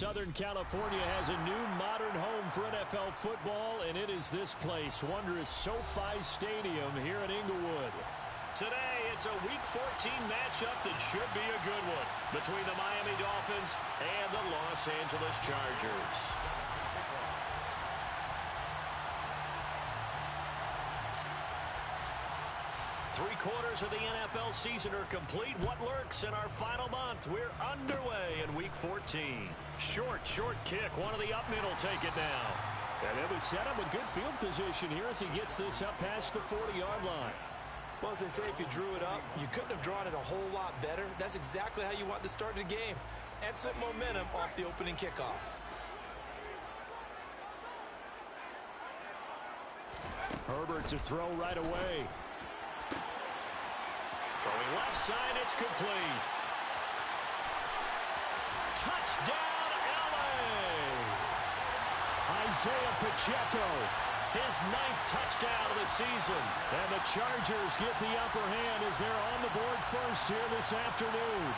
Southern California has a new modern home for NFL football, and it is this place, wondrous SoFi Stadium here in Inglewood. Today, it's a Week 14 matchup that should be a good one between the Miami Dolphins and the Los Angeles Chargers. Three-quarters of the NFL season are complete. What lurks in our final month? We're underway in Week 14. Short kick. One of the up men will take it now. And then we set him with good field position here as he gets this up past the 40-yard line. Well, as they say, if you drew it up, you couldn't have drawn it a whole lot better. That's exactly how you want to start the game. Excellent momentum off the opening kickoff. Herbert to throw right away. Throwing left side, it's complete. Touchdown, LA! Isaiah Pacheco, his 9th touchdown of the season. And the Chargers get the upper hand as they're on the board first here this afternoon.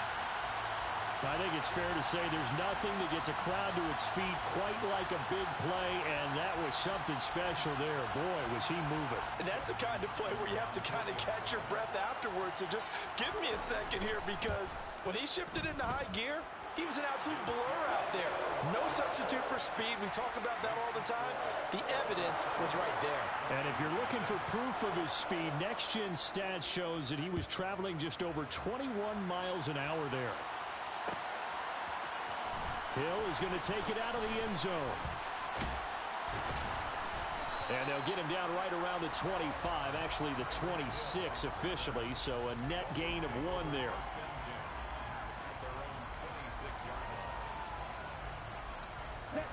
I think it's fair to say there's nothing that gets a crowd to its feet quite like a big play, and that was something special there. Boy, was he moving. And that's the kind of play where you have to kind of catch your breath afterwards. So just give me a second here, because when he shifted into high gear, he was an absolute blur out there. No substitute for speed. We talk about that all the time. The evidence was right there. And if you're looking for proof of his speed, Next Gen Stats shows that he was traveling just over 21 miles an hour there. Hill is going to take it out of the end zone. And they'll get him down right around the 25, actually the 26 officially, so a net gain of 1 there.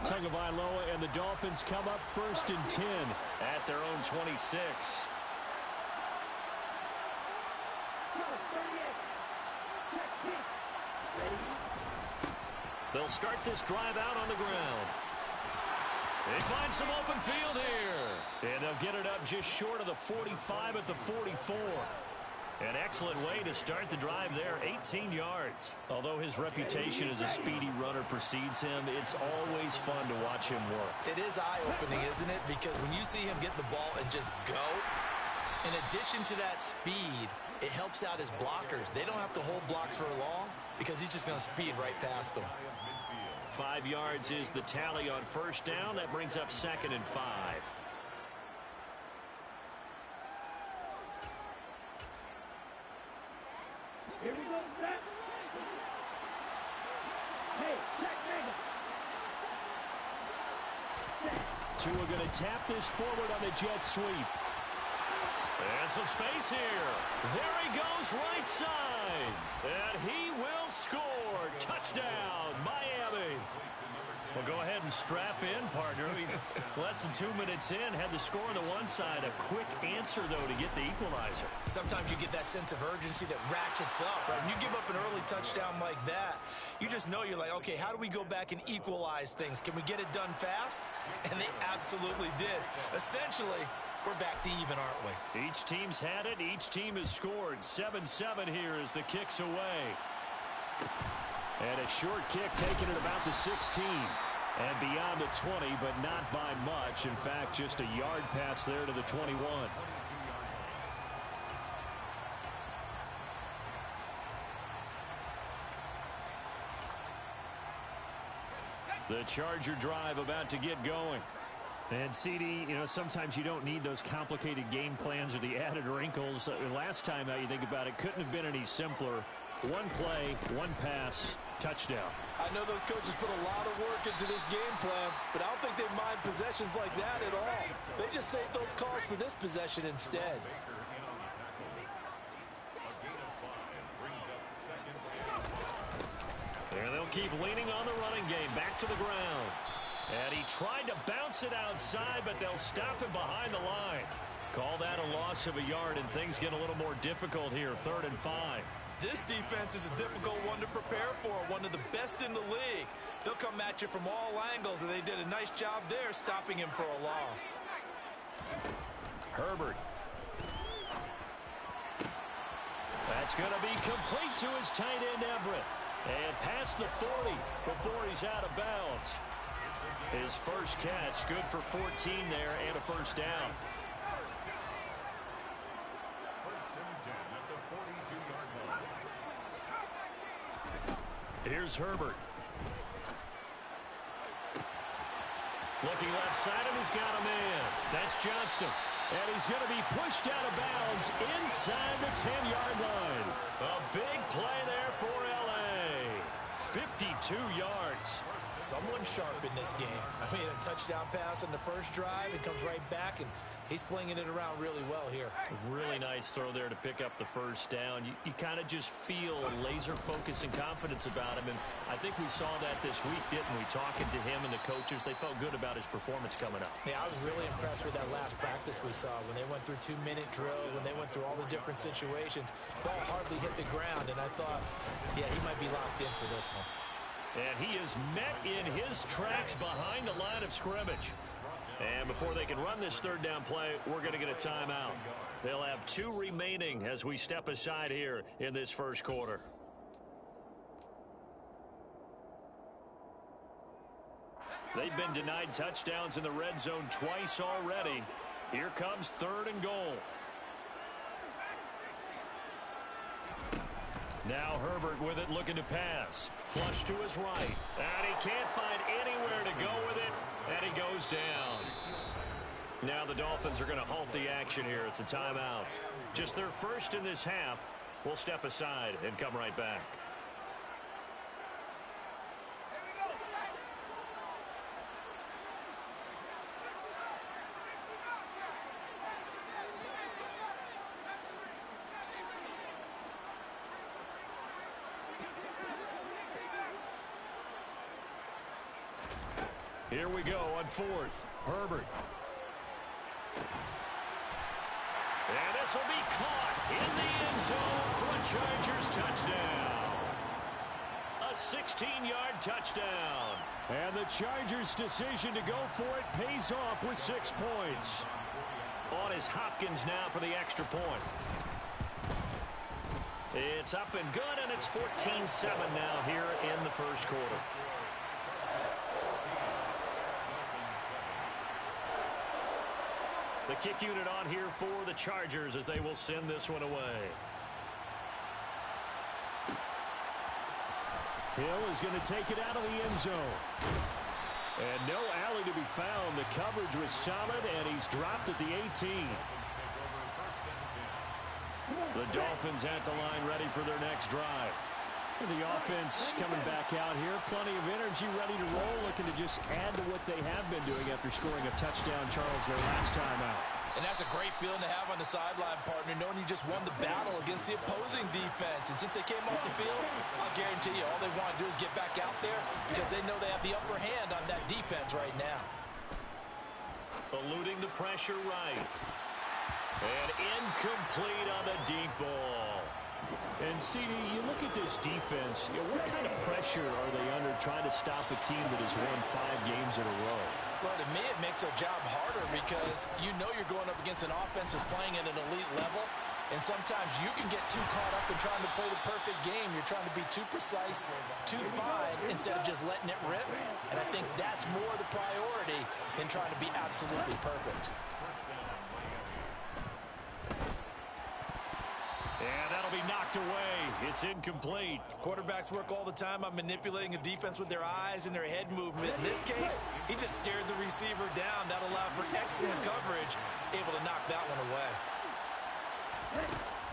Tagovailoa and the Dolphins come up 1st and 10 at their own 26. They'll start this drive out on the ground. They find some open field here. And they'll get it up just short of the 45 at the 44. An excellent way to start the drive there, 18 yards. Although his reputation as a speedy runner precedes him, it's always fun to watch him work. It is eye-opening, isn't it? Because when you see him get the ball and just go, in addition to that speed, it helps out his blockers. They don't have to hold blocks for long because he's just going to speed right past them. 5 yards is the tally on 1st down. That brings up 2nd and 5. Here we go, set. Hey, check, nigga. Tua going to tap this forward on the jet sweep. And some space here. There he goes right side. And he will score. Touchdown, Miami. Well, go ahead and strap in, partner. Less than 2 minutes in, had the score on the one side. A quick answer, though, to get the equalizer. Sometimes you get that sense of urgency that ratchets up, right? When you give up an early touchdown like that, you just know you're like, okay, how do we go back and equalize things? Can we get it done fast? And they absolutely did. Essentially, we're back to even, aren't we? Each team's had it. Each team has scored. 7-7 here as the kick's away. And a short kick taken at about the 16. And beyond the 20, but not by much. In fact, just a yard pass there to the 21. The Charger drive about to get going. And, CD, you know, sometimes you don't need those complicated game plans or the added wrinkles. Last time, now you think about it, couldn't have been any simpler. One play, one pass, touchdown. I know those coaches put a lot of work into this game plan, but I don't think they mind possessions like that at all. They just saved those calls for this possession instead. And they'll keep leaning on the running game. Back to the ground. And he tried to bounce it outside, but they'll stop him behind the line. Call that a loss of a yard, and things get a little more difficult here. 3rd and 5. This defense is a difficult one to prepare for, one of the best in the league. They'll come at you from all angles, and they did a nice job there stopping him for a loss. Herbert. That's going to be complete to his tight end, Everett. And past the 40 before he's out of bounds. His first catch, good for 14 there and a first down. Here's Herbert. Looking left side, and he's got a man. That's Johnston. And he's going to be pushed out of bounds inside the 10-yard line. A big play there for L.A. 52 yards. Someone sharp in this game. I mean, a touchdown pass on the first drive. It comes right back, and he's flinging it around really well here. Really nice throw there to pick up the first down. You kind of just feel laser focus and confidence about him, and I think we saw that this week, didn't we? Talking to him and the coaches, they felt good about his performance coming up. Yeah, I was really impressed with that last practice we saw when they went through 2-minute drill, when they went through all the different situations. Ball hardly hit the ground, and I thought, yeah, he might be locked in for this one. And he is met in his tracks behind the line of scrimmage. And before they can run this third down play, we're going to get a timeout. They'll have 2 remaining as we step aside here in this first quarter. They've been denied touchdowns in the red zone twice already. Here comes 3rd and goal. Now Herbert with it, looking to pass. Flush to his right. And he can't find anywhere to go with it. And he goes down. Now the Dolphins are going to halt the action here. It's a timeout. Just their first in this half. We'll step aside and come right back. Here we go on 4th. Herbert. And this will be caught in the end zone for a Chargers touchdown. A 16-yard touchdown. And the Chargers' decision to go for it pays off with 6 points. On is Hopkins now for the extra point. It's up and good, and it's 14-7 now here in the first quarter. The kick unit on here for the Chargers as they will send this one away. Hill is going to take it out of the end zone. And no alley to be found. The coverage was solid, and he's dropped at the 18. The Dolphins at the line ready for their next drive. The offense coming back out here. Plenty of energy, ready to roll, looking to just add to what they have been doing after scoring a touchdown, Charles, their last time out. And that's a great feeling to have on the sideline, partner, knowing you just won the battle against the opposing defense. And since they came off the field, I'll guarantee you all they want to do is get back out there because they know they have the upper hand on that defense right now. Eluding the pressure right. And incomplete on the deep ball. And, CD, you look at this defense, what kind of pressure are they under trying to stop a team that has won 5 games in a row? Well, to me, it makes their job harder because you know you're going up against an offense that's playing at an elite level, and sometimes you can get too caught up in trying to play the perfect game. You're trying to be too precise, too fine, instead of just letting it rip. And I think that's more the priority than trying to be absolutely perfect. And that'll be knocked away. It's incomplete. Quarterbacks work all the time on manipulating a defense with their eyes and their head movement. In this case, he just stared the receiver down. That allowed for excellent coverage, able to knock that one away.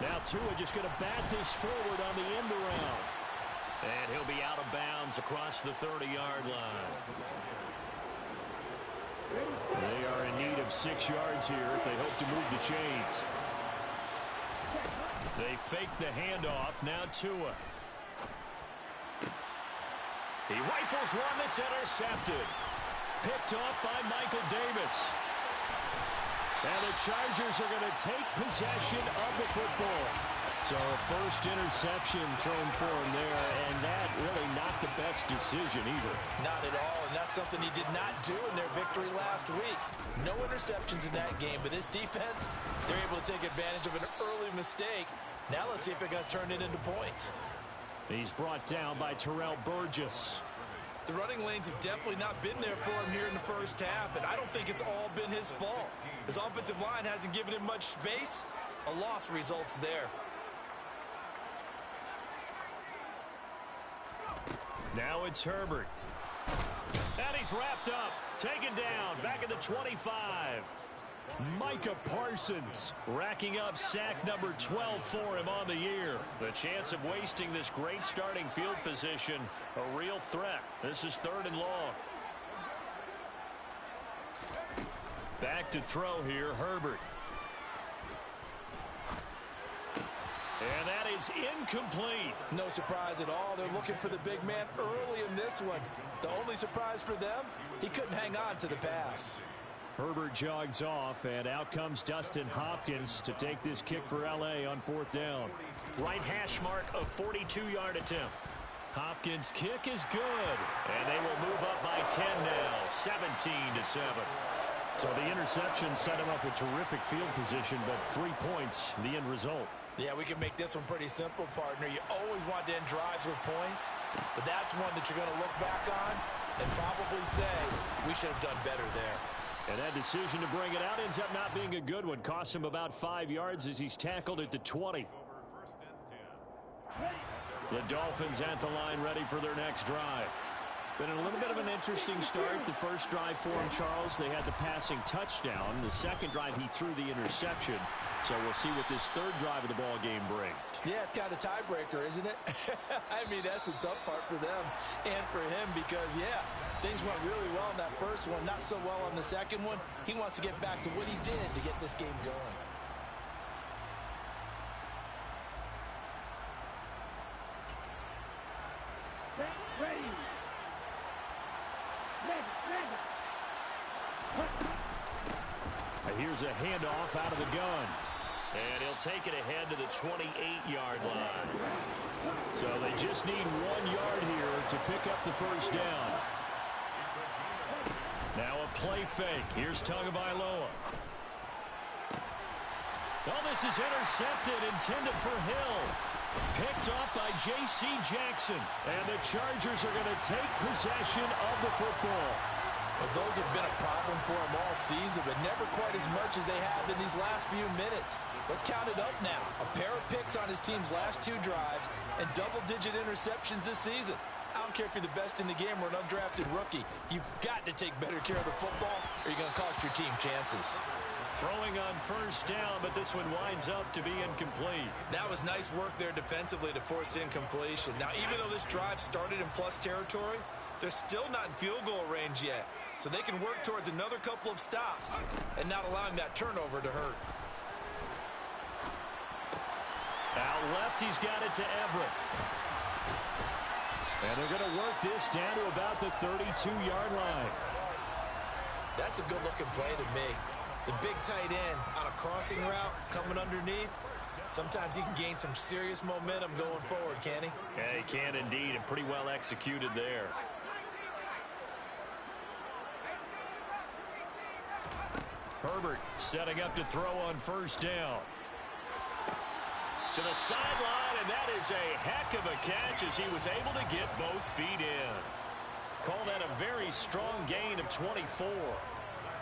Now Tua just going to bat this forward on the end around. And he'll be out of bounds across the 30-yard line. They are in need of 6 yards here if they hope to move the chains. They fake the handoff. Now Tua. He rifles one that's intercepted. Picked off by Michael Davis. And the Chargers are going to take possession of the football. So first interception thrown for him there, and that really not the best decision either. Not at all, and that's something he did not do in their victory last week. No interceptions in that game, but this defense, they're able to take advantage of an early mistake. Now let's see if they're going to turn it into points. He's brought down by Terrell Burgess. The running lanes have definitely not been there for him here in the first half, and I don't think it's all been his fault. His offensive line hasn't given him much space. A loss results there. Now it's Herbert. And he's wrapped up. Taken down. Back at the 25. Micah Parsons racking up sack number 12 for him on the year. The chance of wasting this great starting field position, a real threat. This is 3rd and long. Back to throw here, Herbert. And that is incomplete. No surprise at all. They're looking for the big man early in this one. The only surprise for them, he couldn't hang on to the pass. Herbert jogs off, and out comes Dustin Hopkins to take this kick for L.A. on 4th down. Right hash mark of 42-yard attempt. Hopkins' kick is good, and they will move up by 10 now, 17-7. So the interception set him up with terrific field position, but 3 points, the end result. Yeah, we can make this one pretty simple, partner. You always want to end drives with points, but that's one that you're going to look back on and probably say, we should have done better there. And that decision to bring it out ends up not being a good one. Costs him about 5 yards as he's tackled at the 20. The Dolphins at the line ready for their next drive. Been a little bit of an interesting start. The first drive for him, Charles, they had the passing touchdown. The second drive, he threw the interception. So we'll see what this 3rd drive of the ball game brings. Yeah, it's kind of a tiebreaker, isn't it? I mean, that's the tough part for them and for him because, yeah, things went really well in that first one, not so well on the second one. He wants to get back to what he did to get this game going. Ready. Here's a handoff out of the gun. And he'll take it ahead to the 28-yard line. So they just need 1 yard here to pick up the first down. Now a play fake. Here's Tagovailoa. Oh, this is intercepted, intended for Hill. Picked up by J.C. Jackson. And the Chargers are going to take possession of the football. Well, those have been a problem for him all season, but never quite as much as they have in these last few minutes. Let's count it up now. A pair of picks on his team's last 2 drives and double-digit interceptions this season. I don't care if you're the best in the game or an undrafted rookie. You've got to take better care of the football or you're going to cost your team chances. Throwing on first down, but this one winds up to be incomplete. That was nice work there defensively to force incompletion. Now, even though this drive started in plus territory, they're still not in field goal range yet. So they can work towards another couple of stops and not allowing that turnover to hurt. Out left, he's got it to Everett. And they're going to work this down to about the 32-yard line. That's a good-looking play to me. The big tight end on a crossing route coming underneath. Sometimes he can gain some serious momentum going forward, can he? Yeah, he can indeed, and pretty well executed there. Herbert setting up to throw on first down. To the sideline, and that is a heck of a catch as he was able to get both feet in. Call that a very strong gain of 24.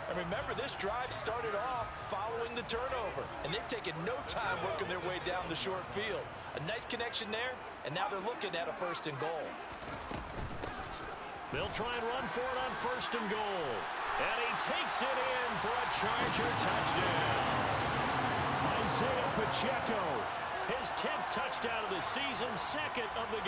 And remember, this drive started off following the turnover, and they've taken no time working their way down the short field. A nice connection there, and now they're looking at a 1st and goal. They'll try and run for it on 1st and goal. And he takes it in for a Charger touchdown. Isaiah Pacheco, his 10th touchdown of the season, 2nd of the game.